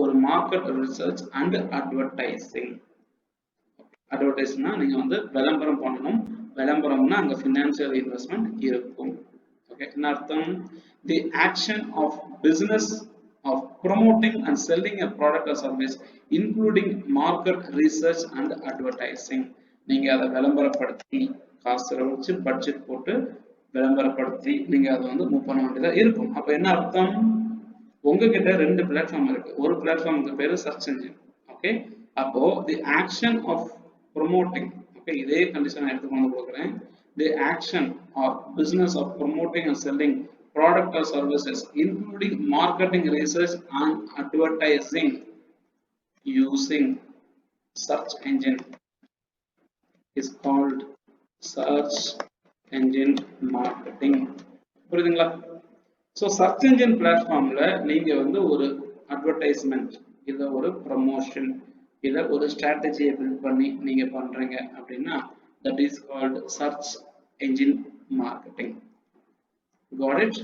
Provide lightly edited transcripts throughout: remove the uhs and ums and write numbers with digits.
ஒரு market research and advertising. அட்வர்டைஸ்னா நீங்க வந்து விளம்பரம் பண்ணணும். விளம்பரம்னா அங்க ஃபினான்சியல் இன்வெஸ்ட்மெண்ட் இருக்கும். ஓகே, என்ன அர்த்தம்? The action of business of promoting and selling a product or service including market research and advertising. நீங்க அதை விளம்பரப்படுத்தி காசு செலவழிச்சு பட்ஜெட் போட்டு விளம்பரப்படுத்தி நீங்க அதை வந்து மூவ் பண்ண வேண்டியதா இருக்கும். அப்ப என்ன அர்த்தம்? உங்ககிட்ட ரெண்டு பிளாட்ஃபார்ம் இருக்கு. ஒரு பிளாட்ஃபார்முக்கு பேரு சர்ச் என்ஜின். ஓகே, அப்போ the action of promoting, okay, இதே கண்டிஷன் எடுத்துக்கொண்டு கொடுக்குறேன். The action or business of promoting and selling product or services including marketing research and advertising using search engine is called search engine marketing. புரியுதுங்களா? So search engine platformல நீங்க வந்து ஒரு advertisement, இல்ல ஒரு promotion, இல்ல ஒரு strategy build பண்ணி நீங்க பண்றீங்க அப்படின்னா that is called search engine marketing. Got it?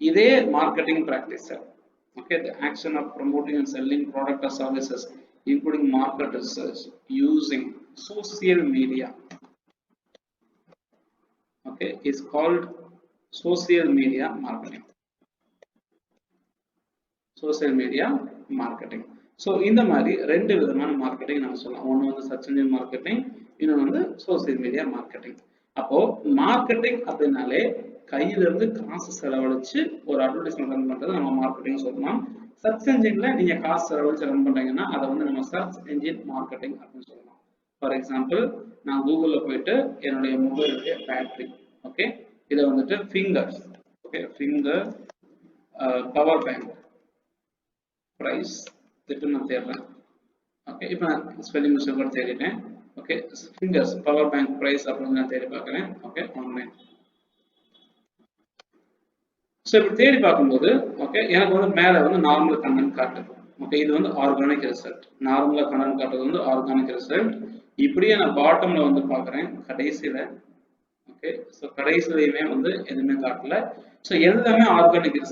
இதே marketing practice. Okay, the action of promoting and selling product or services including market research using social media, okay, is called social media marketing. Social media marketing. So இந்த மாதிரி ரெண்டு விதமான marketing நம்ம சொல்லலாம். ஒன்று வந்து search engine marketing, இன்னொன்று வந்து சோசியல் மீடியா மார்க்கெட்டிங். அப்போ மார்க்கெட்டிங் அப்படின்னாலே கையில இருந்து காசு செலவழிச்சு ஒரு அட்வர்டைஸ்மெண்ட் ரன் பண்றது நம்ம மார்க்கெட்டிங் சொல்லலாம். சர்ச் என்ஜின்ல நீங்க காசு செலவழிச்சு ரன் பண்றீங்கன்னா அதை வந்து நம்ம சர்ச் என்ஜின் மார்க்கெட்டிங் அப்படின்னு சொல்லலாம். ஃபார் எக்ஸாம்பிள், நான் கூகுள்ல போயிட்டு என்னுடைய மொபைலுடைய பேட்டரி, ஓகே, இதை வந்துட்டு finger, okay, finger power bank price திட்டு நான் தேடுறேன். ஓகே, இப்போ நான் ஸ்பெல்லிங் மிஸ்டேக் கூட தேடிட்டேன். Okay, fingers power bank price அப்படின்னு நான் தேடி பார்க்குறேன். Okay, online. ஸோ இப்படி தேடி பார்க்கும்போது ஓகே, எனக்கு வந்து மேலே வந்து நார்மல் கண்டென்ட் காட்டுது. ஓகே, இது வந்து ஆர்கானிக் ரிசல்ட். நார்மலாக கண்டென்ட் காட்டுறது வந்து ஆர்கானிக் ரிசல்ட். இப்படியே நான் பாட்டம்ல வந்து பார்க்குறேன் கடைசியில். ஓகே, ஸோ கடைசியிலையுமே வந்து எதுவுமே காட்டல. ஸோ எல்லாமே ஆர்கானிக் ரிசல்ட்.